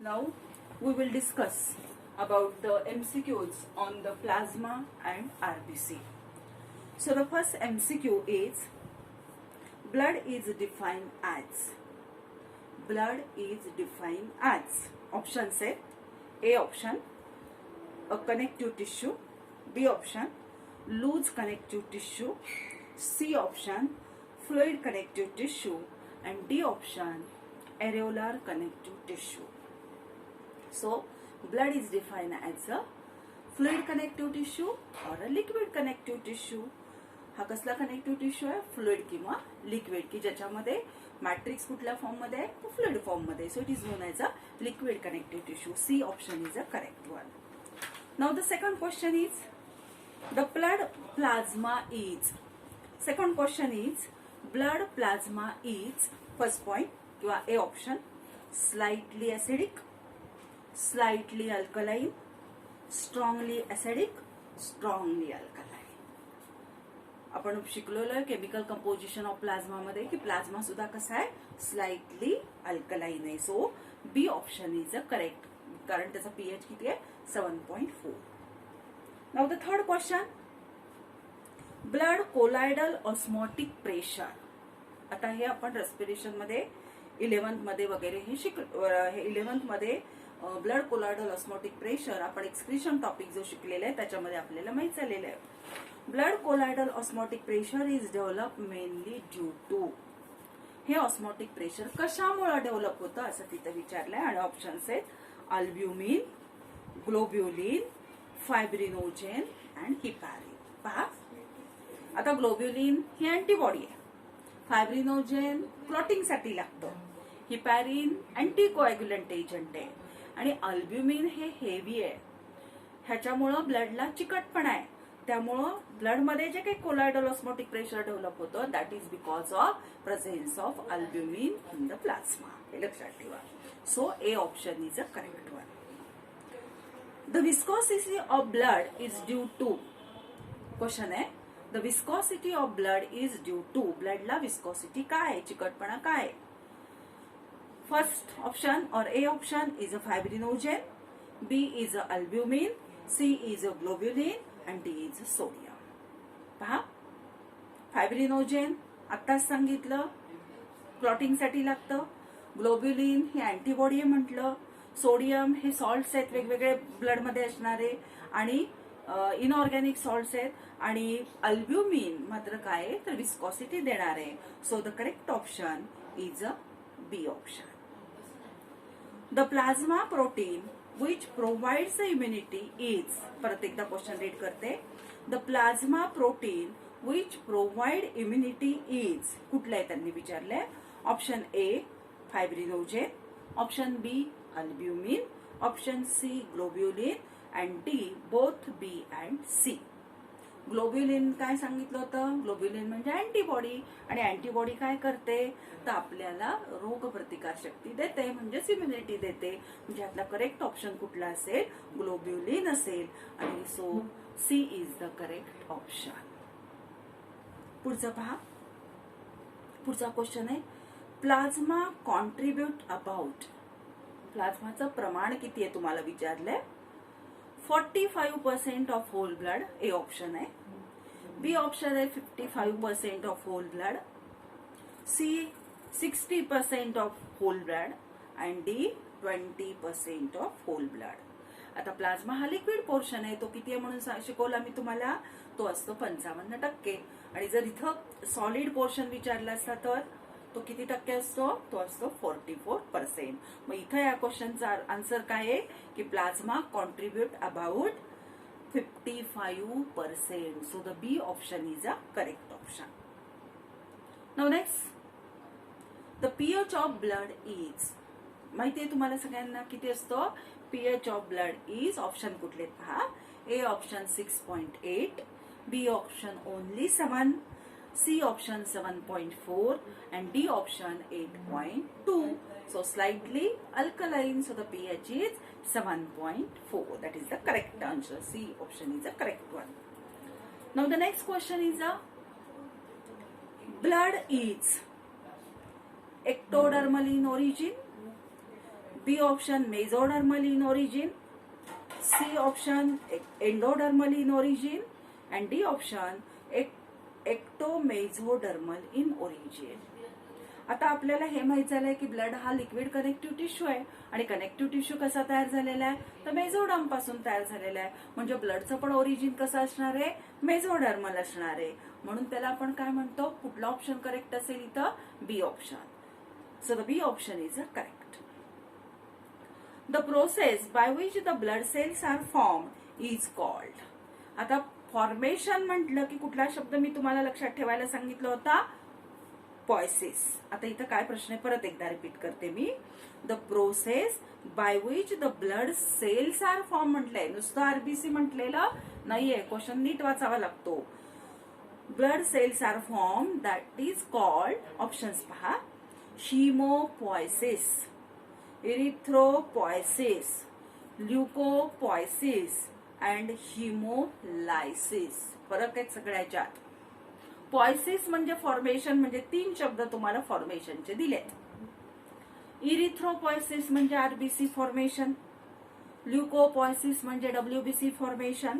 Now we will discuss about the MCQs on the plasma and RBC. So the first MCQ is blood is defined as. Blood is defined as. Option say A option a connective tissue, B option loose connective tissue, C option fluid connective tissue, and D option areolar connective tissue. So, blood is defined as a fluid connective tissue or a liquid connective tissue. हा कसला connective tissue आहे? Fluid किंवा liquid, की ज्याच्यामध्ये matrix कुठल्या form मध्ये आहे? तो फ्लुइड फॉर्म मध्ये. So it is known as a liquid connective tissue. C option is a correct one. Now the second question is the blood plasma is. Second question is blood plasma is. First point किंवा A option slightly acidic, slightly alkaline, strongly acidic, strongly alkaline. आपण शिकलेलो chemical composition of plasma मध्ये की plasma सुद्धा कसा आहे? Slightly alkaline आहे. So B option is a correct, कारण त्याचा पीएच किती आहे? 7.4. Now the third question blood colloidal osmotic pressure. आता हे आपण रेस्पिरेशन मध्ये 11th मध्ये वगैरे हे 11th मध्ये ब्लड कोलायडल ऑस्मोटिक प्रेशर आपण एक्सक्रीशन टॉपिक जो शिकलेला आहे त्याच्यामध्ये आपल्याला माहित झालेलं आहे. Blood colloidal osmotic pressure is develop mainly due to. हे ऑस्मोटिक प्रेशर कशामुळे डेव्हलप होतं असं तिथे विचारलंय आणि ऑप्शन्स आहेत albumin, globulin, fibrinogen and heparin. पहा आता ग्लोब्युलिन ही अँटीबॉडी आहे, फायब्रिनोजेन क्लॉटिंगसाठी लागतं, हिपॅरिन अँटीकोएग्युलंट एजंट आहे आणि अल्ब्युमिन हे हेवी आहे. ह्याच्यामुळं ब्लडला चिकटपणा आहे. त्यामुळं ब्लडमध्ये जे काही कोलायडल ऑस्मोटिक प्रेशर डेव्हलप होतं that is because of presence of albumin in the plasma. हे लक्षात ठेवा. So A option is a correct one. The viscosity of blood is due to. Question आहे the viscosity of blood is due to. ब्लडला viscosity काय आहे? चिकटपणा काय आहे? First option or A option is a fibrinogen, B is a albumin, C is a globulin and D is a sodium. पहा fibrinogen आत्ताच सांगितलं clotting साठी लागतं, ग्लोब्युलिन हे अँटीबॉडी म्हटलं, सोडियम हे सॉल्ट्स आहेत वेगवेगळे ब्लड मध्ये असणारे आणि इनऑर्गॅनिक सॉल्ट्स आहेत आणि अल्ब्युमिन मात्र काय तर विस्कॉसिटी देणार आहे. So the correct option is a B option. The plasma protein which provides the immunity is. परत एकदा क्वेश्चन रीड करते. The plasma protein which provide immunity is. कुठलं आहे त्यांनी विचारलंय. Option A fibrinogen, option B albumin, option C globulin and D both B and C. Globulin काय सांगितलं होतं? ग्लोब्युलिन म्हणजे अँटीबॉडी आणि अँटीबॉडी काय करते तर आपल्याला रोगप्रतिकार शक्ती देते, म्हणजेच इम्युनिटी देते. म्हणजे आपला करेक्ट ऑप्शन कुठला असेल? ग्लोब्युलिन असेल आणि so C is the correct option. पुढचं पहा. पुढचा क्वेश्चन आहे प्लाझ्मा कॉन्ट्रीब्यूट अबाउट. प्लाझ्माचं प्रमाण किती आहे तुम्हाला विचारलंय. 45% of whole blood A option आहे, बी ऑप्शन आहे 55% of whole blood, C 60% of whole blood and D 20% of whole blood. आता प्लाझ्मा हा लिक्विड पोर्शन आहे, तो किती आहे म्हणून शिकवला मी तुम्हाला. तो असतो 55% आणि जर इथं सॉलिड पोर्शन विचारला असता तर तो किती टक्के असतो? तो असतो 44%. मग इथं या क्वेश्चनचा आन्सर काय आहे की plasma contribute about 55%. So the B option is a correct option. Now next the pH of blood is. माहिती आहे तुम्हाला सगळ्यांना किती असतो pH of blood is. Option कुठले पहा. A option 6.8, B option only 7, C option 7.4 and D option 8.2. So slightly alkaline. So the pH is 7.4. That is the correct answer. C option is the correct one. Now the next question is blood is ectodermal in origin, B option mesodermal in origin, C option endodermal in origin, and D option ectomesodermal in origin. आता आपल्याला हे माहित झालंय की blood हा liquid connective tissue आहे आणि connective tissue कसा तयार झालेला आहे तर मेझोडर्म पासून तयार झालेला आहे. म्हणजे ब्लडचं पण ओरिजिन कसं असणार आहे, मेझोडर्मल असणार आहे. म्हणून त्याला आपण काय म्हणतो, कुठला ऑप्शन करेक्ट असेल इथं, B option. So the B option is a correct. The process by which the blood cells are form is called. आता फॉर्मेशन म्हटलं की कुठला शब्द मी तुम्हाला लक्षात ठेवायला सांगितलं होता, पॉयसिस. आता इथं काय प्रश्न आहे परत एकदा रिपीट करते मी. The process by which the blood cells are form म्हटलंय, नुसतं आरबीसी म्हटलेलं नाहीये, क्वेश्चन नीट वाचावा लागतो. Blood cells are form that is called, options पहा, हिमोपॉयसिस, इरिथ्रोपॉयसिस, ल्युकोपॉयसिस अँड हिमोलायसिस. फरक आहेत सगळ्याच्यात. पॉयसिस म्हणजे फॉर्मेशन, म्हणजे 3 शब्द तुम्हाला फॉर्मेशनचे दिले. इरिथ्रोपॉयसिस म्हणजे आरबीसी फॉर्मेशन, ल्युकोपॉयसिस म्हणजे डब्ल्यूबीसी फॉर्मेशन,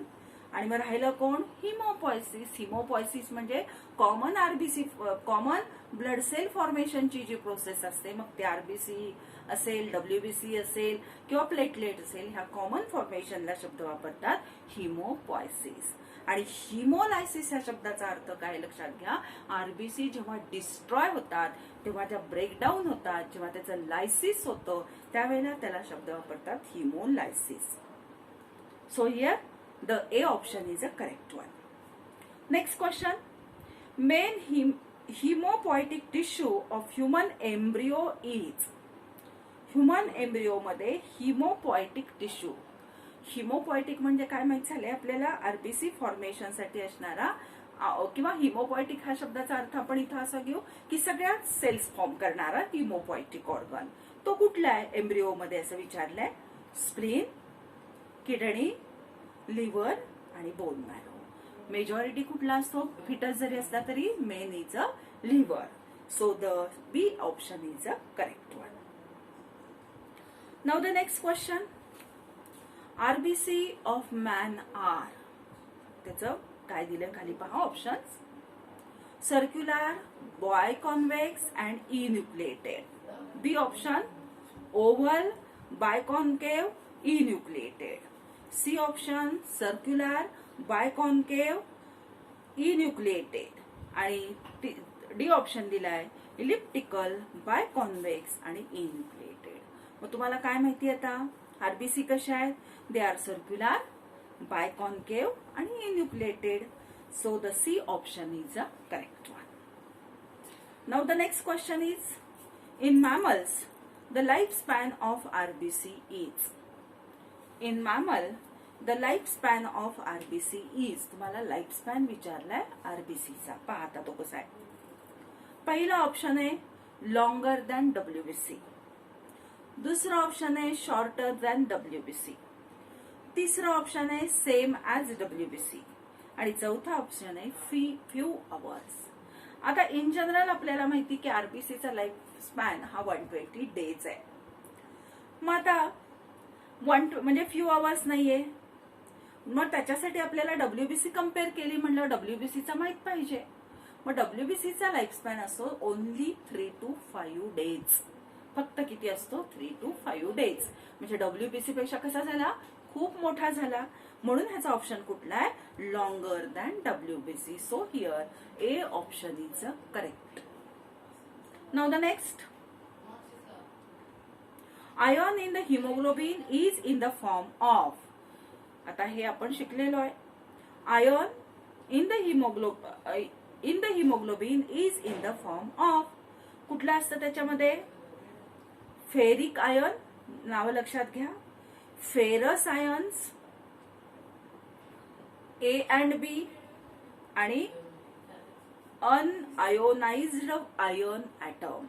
आणि मग राहिलं कोण, हिमोपॉयसिस. हिमोपॉयसिस म्हणजे common RBC, common blood cell फॉर्मेशनची जी प्रोसेस असते, मग ते आरबीसी असेल, डब्ल्यूबीसी असेल किंवा प्लेटलेट असेल, ह्या कॉमन फॉर्मेशनला शब्द वापरतात हिमोपॉयसिस. आणि हिमोलायसिस या शब्दाचा अर्थ काय लक्षात घ्या, आरबीसी जेव्हा डिस्ट्रॉय होतात, तेव्हा त्या ब्रेकडाऊन होतात, जेव्हा त्याचं लायसिस होतं त्यावेळेला त्याला शब्द वापरतात haemolysis. So here the A option is a correct one. Next question. Main haemopoietic tissue of human embryo is. Human embryo मध्ये हिमोपॉयटिक टिश्यू, हिमोपॉयटिक म्हणजे काय माहित झालंय आपल्याला, आरबीसी फॉर्मेशन साठी असणारा, किंवा हिमोपॉयटिक हा शब्दाचा अर्थ आपण इथं असा घेऊ की सगळ्यात सेल्स फॉर्म करणारा हिमोपॉयटिक ऑर्गन. तो कुठला आहे एम्ब्रिओ मध्ये असं विचारलंय. स्प्लीन, किडनी, लिव्हर आणि बोन मॅरो. मेजॉरिटी कुठला असतो, फिटस जरी असला तरी main is a liver. So the B option is a correct one. Now the next question. RBC of man are. त्याचं काय दिलं खाली पहा options. Circular, biconvex and enucleated. B option oval, biconcave, enucleated. C option circular, biconcave, enucleated. आणि D option दिलाय elliptical, biconvex आणि enucleated. मग तुम्हाला काय माहिती आता, आरबीसी कशा आहेत, दे आर सर्क्युलर, बायकॉन्केव आणि enucleated. So the C option is a correct one. Now the next question is, in mammals the life span of RBC is. In mammal the life span of RBC is. तुम्हाला life span विचारलाय आरबीसीचा, पहा आता तो कसा आहे. पहिला option आहे लॉंगर दॅन डब्ल्यूबीसी, दुसरा ऑप्शन आहे शॉर्टर दॅन डब्ल्यूबीसी, तिसरा ऑप्शन आहे सेम ॲज डब्ल्यूबीसी आणि चौथा ऑप्शन आहे फ्यू अवर्स. आता इन जनरल आपल्याला माहिती की आरबीसीचा लाईफ स्पॅन हा 120 डेज आहे. मग आता म्हणजे फ्यू अवर्स नाहीये, मग त्याच्यासाठी आपल्याला डब्ल्यूबीसी कम्पेअर केली म्हणलं डब्ल्यूबीसीचा माहित पाहिजे. मग डब्ल्यूबीसीचा लाईफ स्पॅन असतो ओनली 3 to 5 डेज. फक्त किती असतो, 3 to 5 डेज. म्हणजे डब्ल्यूबीसी पेक्षा कसा झाला, खूप मोठा झाला. म्हणून ह्याचा ऑप्शन कुठला आहे, longer than WBC. So here A option is a correct. Now the next. Iron in the haemoglobin is in the form of. आता हे आपण शिकलेलो आहे. Iron in the haemoglobin is in the form of. कुठलं असतं त्याच्यामध्ये, ferric iron, नाव लक्षात घ्या, फेरस आयन्स, ए अँड बी आणि अनआयोनाइज्ड आयर्न ॲटम.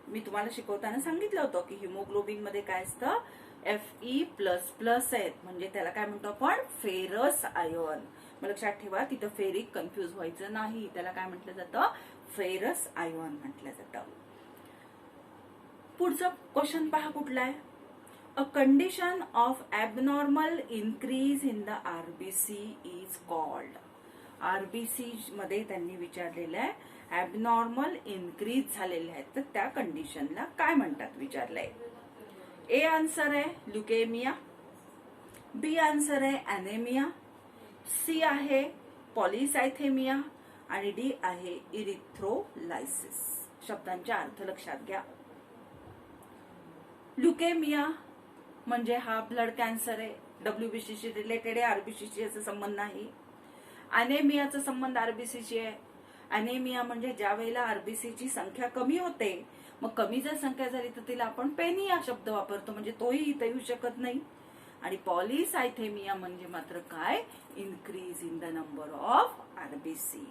मी तुम्हाला शिकवताना सांगितलं होतं की हिमोग्लोबिन मध्ये काय असतं, Fe++ आहेत, म्हणजे त्याला काय म्हणतो आपण, फेरस आयर्न. मग लक्षात ठेवा तिथं फेरिक कन्फ्युज व्हायचं नाही, त्याला काय म्हटलं जातं, फेरस आयर्न म्हटलं जातं. पुढचा क्वेश्चन पहा कुठला आहे. A condition of abnormal increase in the RBC is called. RBC मध्ये त्यांनी विचारलेलं आहे ॲबनॉर्मल इन्क्रीज झालेले आहेत तर त्या कंडिशनला काय म्हणतात विचारलंय. ए आन्सर आहे ल्युकेमिया, बी आन्सर आहे ॲनेमिया, सी आहे पॉलिसायथेमिया आणि डी आहे इरिथ्रोलायसिस. शब्दांचे अर्थ लक्षात घ्या. ल्युकेमिया म्हणजे हा ब्लड कॅन्सर आहे, डब्ल्यूबीसीशी रिलेटेड आहे, आरबीसीशी याचा संबंध नाही. ॲनेमियाचा संबंध आरबीसीशी आहे. ॲनेमिया म्हणजे ज्या वेळेला आरबीसीची संख्या कमी होते, मग कमी जर संख्या झाली तर तिला आपण पेनिया शब्द वापरतो, म्हणजे तोही इथे येऊ शकत नाही. आणि पॉलिसायथेमिया म्हणजे मात्र काय, increase in the number of RBC.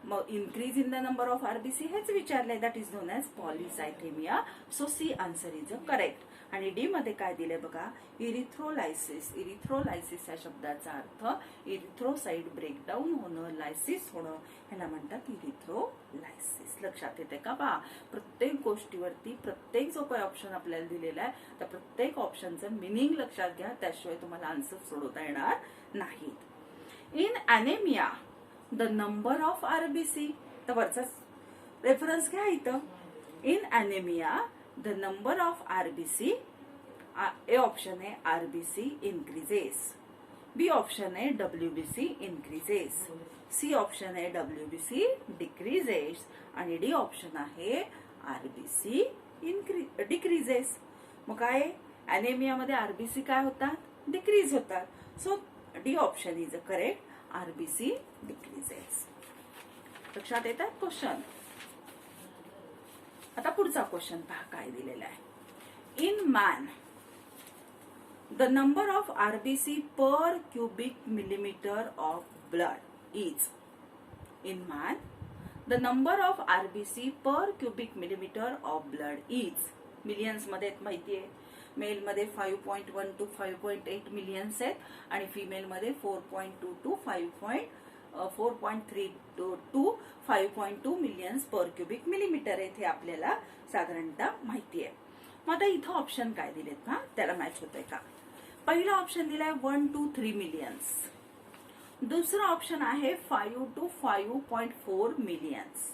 मग increase in the number of RBC हेच विचारलंय, that is known as polycythaemia. So C answer is a correct. आणि डी मध्ये काय दिले बघा, इरिथ्रोलायसिस. इरिथ्रोलायसिस या शब्दाचा अर्थ इरिथ्रोसाइट ब्रेकडाऊन होणं, लायसिस होणं, ह्याला म्हणतात इरिथ्रोलायसिस. लक्षात येते का पहा, प्रत्येक गोष्टीवरती प्रत्येक जो काही ऑप्शन आपल्याला दिलेला आहे त्या प्रत्येक ऑप्शनचं मिनिंग लक्षात घ्या, त्याशिवाय तुम्हाला आन्सर सोडवता येणार नाहीत. In anaemia the number of RBC, तर वरचा रेफरन्स घ्या इथं. In anaemia the number of RBC, A option आहे आरबीसी इन्क्रीजेस, बी ऑप्शन आहे डब्ल्यूबीसी इन्क्रीजेस, सी ऑप्शन आहे डब्ल्यूबीसी डिक्रीजेस आणि डी ऑप्शन आहे आरबीसी डिक्रीजेस. मग काय, ॲनेमिया मध्ये आरबीसी काय होतात, डिक्रीज होतात. So D option is a correct, RBC decreases. लक्षात येतात क्वेश्चन. आता पुढचा क्वेश्चन पहा काय दिलेला आहे. In man the number of RBC per cubic millimetre of blood is. In man the number of RBC per cubic millimetre of blood is. Millions मध्ये माहिती आहे, मेल मध्ये 5.1 to 5.8 मिलियन्स आहेत आणि फिमेल मध्ये 4.2 to 4.3 to 5.2 millions per cubic millimetre आहे, हे आपल्याला साधारणतः माहिती आहे. मग आता इथं ऑप्शन काय दिलेत ना, त्याला मॅच होतंय का. पहिला ऑप्शन दिलाय 1 to 3 मिलियन्स, दुसरा ऑप्शन आहे 5 to 5.4 मिलियन्स,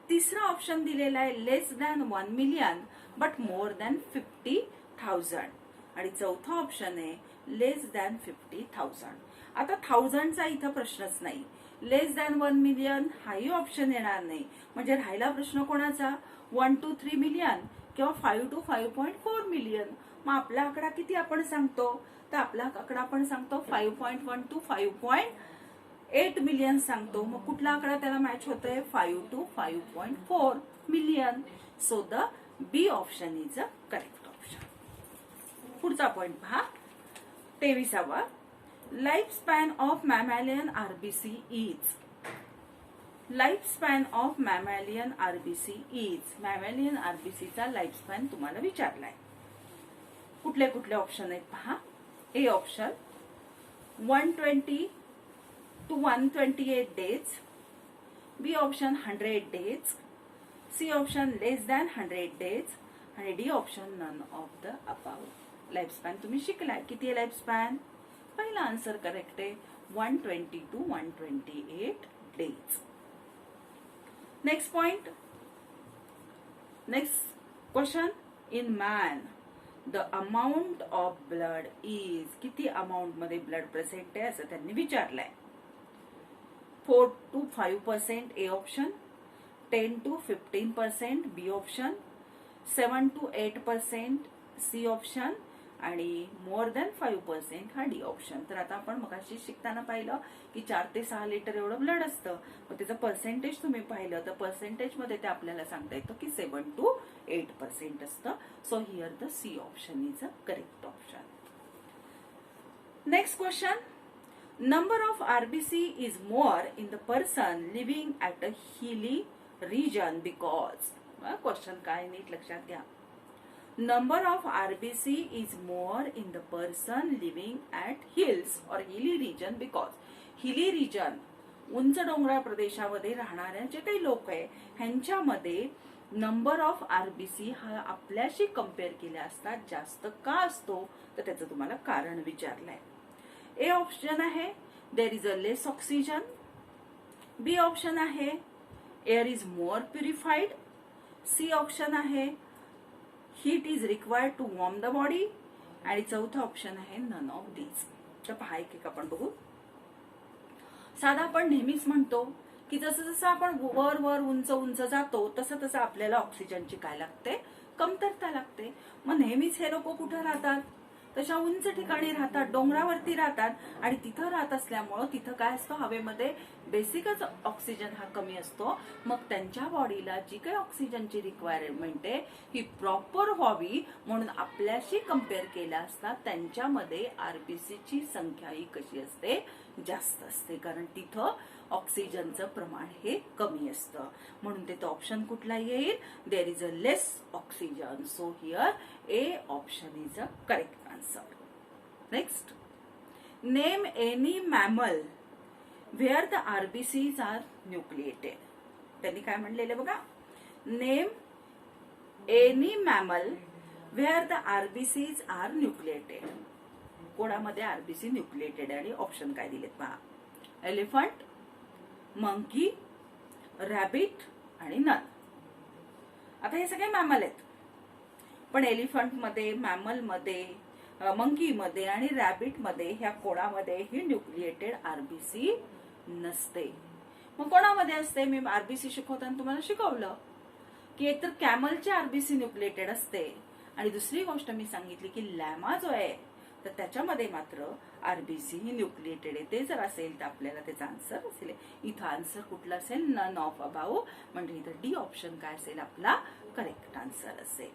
तिसरा ऑप्शन दिलेला आहे less than 1 million but more than 50,000 आणि चौथा ऑप्शन आहे लेस दॅन 50,000. आता 1000चा इथं प्रश्नच नाही, लेस दॅन 1 मिलियन हाही ऑप्शन येणार नाही, म्हणजे राहिला प्रश्न कोणाचा, 1 to 3 मिलियन किंवा 5 to 5.4 मिलियन. मग आपला आकडा किती आपण सांगतो, तर आपला आकडा आपण सांगतो 5.1 to 5.8 मिलियन सांगतो. मग कुठला आकडा त्याला मॅच होतोय, 5 to 5.4 million. So the B option is a correct option. पुढचा पॉइंट पहा 23वा. Life span of mammalian RBC is. Life span of mammalian RBC is. Mammalian आरबीसीचा लाईफ स्पॅन तुम्हाला विचारलाय. कुठले कुठले ऑप्शन आहेत पहा. A option 120 to 128 days, B option 100 days, C option less than 100 days आणि D option none of the above. Life span तुम्ही शिकलाय, किती आहे लाईफ स्पॅन. पहिला आन्सर करेक्ट आहे 120 to 128 days. Next point, next question. In man the amount of blood is. किती amount मध्ये blood present आहे असं त्यांनी विचारलंय. 4 to 5% A option, 10 to 15% B option, 7 to 8% C option आणि मोर दॅन 5% हा डी ऑप्शन. तर आता आपण मगाशी शिकताना पाहिलं की 4 ते 6 लिटर एवढं ब्लड असतं, मग त्याचं पर्सेंटेज तुम्ही पाहिलं तर पर्सेंटेज मध्ये ते आपल्याला सांगता येतं की 7 to 8% असतं. So here the C option is a correct option. Next question. Number of RBC is more in the person living at a hilly region because. Question काय नीट लक्षात घ्या. Number of RBC is more in the person living at hills or hilly region because hilly region उंच डोंगराळ प्रदेशामध्ये राहणाऱ्या जे काही लोक आहे ह्यांच्यामध्ये नंबर ऑफ आरबीसी हा आपल्याशी कम्पेअर केल्या असता जास्त का असतो, तर त्याचं तुम्हाला कारण विचारलंय. ए ऑप्शन आहे there is a less oxygen. B option आहे air is more purified. C option आहे heat is required to warm the body. आणि चौथा ऑप्शन आहे नन ऑफ दीज. तर पहा एक एक आपण बघू. साधा आपण नेहमीच म्हणतो की जसं जसं आपण वर वर उंच उंच जातो तसं तसं आपल्याला ऑक्सिजनची काय लागते, कमतरता लागते. मग नेहमीच हे लोक कुठे राहतात, तशा उंच ठिकाणी राहतात, डोंगरावरती राहतात. आणि तिथं राहत असल्यामुळं तिथं काय असतं, हवेमध्ये बेसिकच ऑक्सिजन हा कमी असतो. मग त्यांच्या बॉडीला जी काही ऑक्सिजनची रिक्वायरमेंट आहे ही प्रॉपर व्हावी म्हणून आपल्याशी कम्पेअर केल्या असता त्यांच्यामध्ये आरबीसीची संख्या ही कशी असते, जास्त असते. कारण तिथं ऑक्सिजनचं प्रमाण हे कमी असतं. म्हणून तिथं ऑप्शन कुठला येईल, there is a less oxygen. So here A option is a correct answer. Next, name any mammal where the RBCs are nucleated. त्यांनी काय म्हणलेलं बघा, name any mammal where the RBCs are nucleated. कोणामध्ये RBC nucleated आणि option काय दिलेत पहा. Elephant, monkey, rabbit आणि नन. आता हे सगळे मॅमल आहेत, पण एलिफंट मध्ये, मॅमल मध्ये, मंकी मध्ये आणि रॅबिट मध्ये ह्या कोणामध्ये ही न्यूक्लिएटेड आरबीसी नसते. मग कोणामध्ये असते, मी आरबीसी शिकवताना तुम्हाला शिकवलं की एकतर कॅमलची आरबीसी न्यूक्लिएटेड असते आणि दुसरी गोष्ट मी सांगितली की लॅमा जो आहे तर त्याच्यामध्ये मात्र आरबीसी ही न्यूक्लिएटेड आहे. ते जर असेल तर आपल्याला त्याचा आन्सर असेल. इथं आन्सर कुठला असेल, नन ऑफ अबाव. म्हणजे इथं डी ऑप्शन काय असेल आपला करेक्ट आन्सर असेल.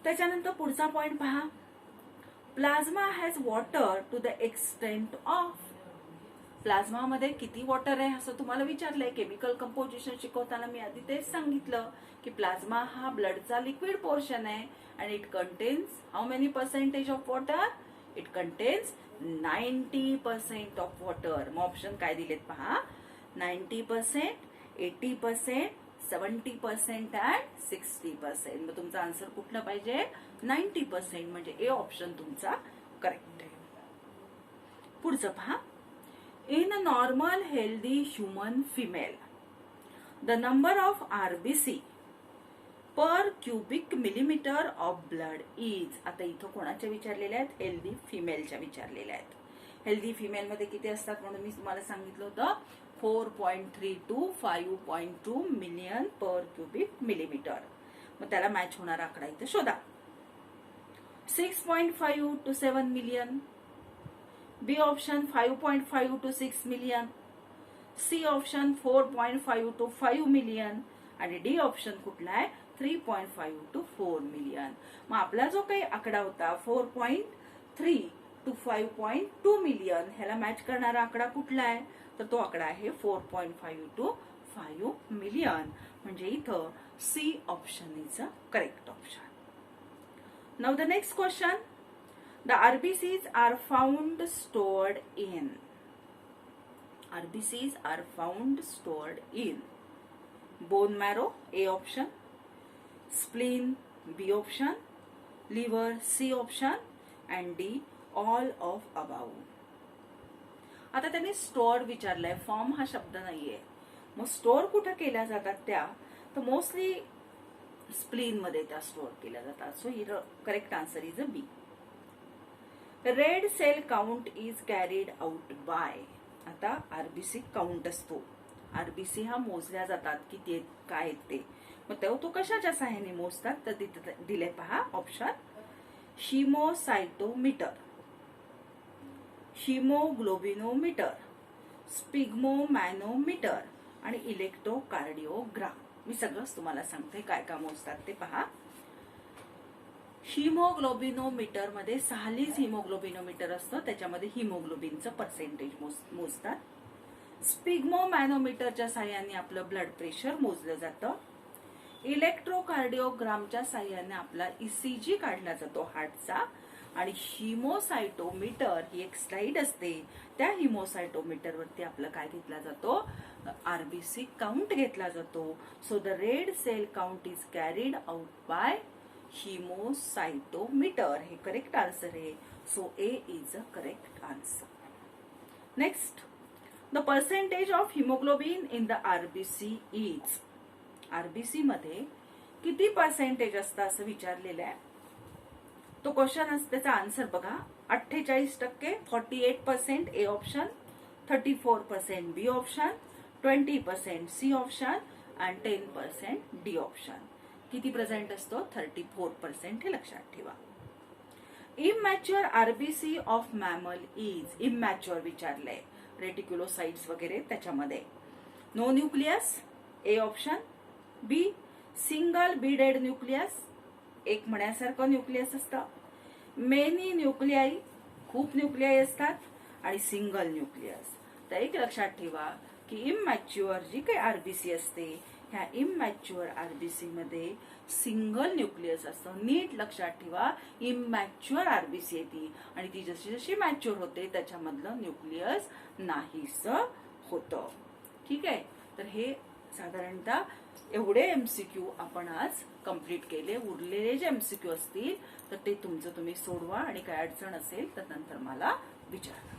त्याच्यानंतर पुढचा पॉइंट पहा. Plasma has water to the extent of. Plasma मध्ये किती वॉटर आहे असं तुम्हाला विचारलंय. केमिकल कंपोजिशन शिकवताना मी आधी तेच सांगितलं की प्लाझ्मा हा ब्लडचा लिक्विड पोर्शन आहे आणि it contains how many percentage of water, it contains 90% of water. मग ऑप्शन काय दिलेत पहा, 90%, 80%, 70% अँड 60%. मग तुमचा आन्सर कुठला पाहिजे, 90%. म्हणजे ए ऑप्शन तुमचा करेक्ट आहे. पुढचं पहा. In a normal healthy human female, the number of RBC per cubic millimeter of blood is. आता इथं कोणाच्या विचारलेल्या आहेत, हेल्दी फिमेलच्या विचारलेल्या आहेत. हेल्दी फिमेल मध्ये किती असतात म्हणून मी तुम्हाला सांगितलं होतं 4.3 to 5.2 million per cubic millimetre. मग त्याला मॅच होणारा आकडा इथं शोधा. 6.5 to 7 million. B option 5.5 to 6 million. C option 4.5 to 5 million. आणि डी ऑप्शन कुठला आहे, 3.5 to 4 मिलियन. मग आपला जो काही आकडा होता 4.3 to 5.2 मिलियन ह्याला मॅच करणारा आकडा कुठला आहे, तर तो आकडा आहे 4.5 to 5 मिलियन. म्हणजे इथं C option is a correct option. Now the next question. The RBCs are found stored in. RBCs are found stored in bone marrow, A option, spleen, B option, liver, C option, and D all of above. आता त्यांनी store विचारलंय, form हा शब्द नाहीये. मग store कुठे केल्या जातात त्या, तर मोस्टली स्प्लीन मध्ये त्या स्टोअर केल्या जातात. सो ही correct answer is a B. Red cell count is carried out by. आता आरबीसी काउंट असतो, आरबीसी हा मोजल्या जातात किती काय आहेत ते. मग तो कशाच्या सहाय्याने मोजतात, तर तिथे दिले पहा ऑप्शन. हिमोसायटोमीटर, हिमोग्लोबिनोमीटर, स्पिग्मोमॅनोमीटर आणि इलेक्ट्रोकार्डिओग्राम. मी सगळंच तुम्हाला सांगते काय काय मोजतात ते पहा. हिमोग्लोबिनोमीटर मध्ये 6 हिमोग्लोबिनोमीटर असतं, त्याच्यामध्ये हिमोग्लोबिनचं पर्सेंटेज मोजतात. स्पिग्मोमॅनोमीटरच्या साह्याने आपलं ब्लड प्रेशर मोजलं जातं. इलेक्ट्रोकार्डिओग्रामच्या साह्याने आपला ईसीजी काढला जातो हार्टचा. आणि हिमोसायटोमीटर ही एक स्लाइड असते, त्या हिमोसायटोमीटर वरती आपलं काय घेतला जातो, आरबीसी काउंट घेतला जातो. So the red cell count is carried out by haemocytometer. हे करेक्ट आन्सर आहे. So A is a correct answer. Next, the percentage of haemoglobin in the RBC is. RBC मध्ये किती पर्सेंटेज असतं असं विचारलेलं आहे. तो क्वेश्चन त्याचा आन्सर बघा. 48% 48% A option, 34% B option, 20% C option आणि 10% डी ऑप्शन. किती प्रेझेंट असतो, 34%. हे लक्षात ठेवा. Immature RBC of mammal is. Immature विचारलंय, रेटिक्युलोसाइट्स वगैरे त्याच्यामध्ये. No nucleus A option, B single beaded nucleus, एक मण्यासारखं न्यूक्लियस असतं, मेनी न्यूक्लियाई खूप न्यूक्लियाई असतात, आणि सिंगल न्यूक्लियस. तर एक लक्षात ठेवा की इमॅच्युअर जी काही आरबीसी असते, ह्या इमॅच्युअर आरबीसी मध्ये सिंगल न्यूक्लियस असतं. नीट लक्षात ठेवा, इमॅच्युअर आरबीसी येते आणि ती जशी जशी मॅच्युअर होते त्याच्यामधलं न्यूक्लियस नाहीस होतं. ठीक आहे. तर हे साधारणतः एवढे एमसीक्यू आपण आज कंप्लीट केले. उरलेले जे एमसीक्यू असतील तर ते तुमचं तुम्ही सोडवा आणि काय अडचण असेल तर नंतर मला विचारा.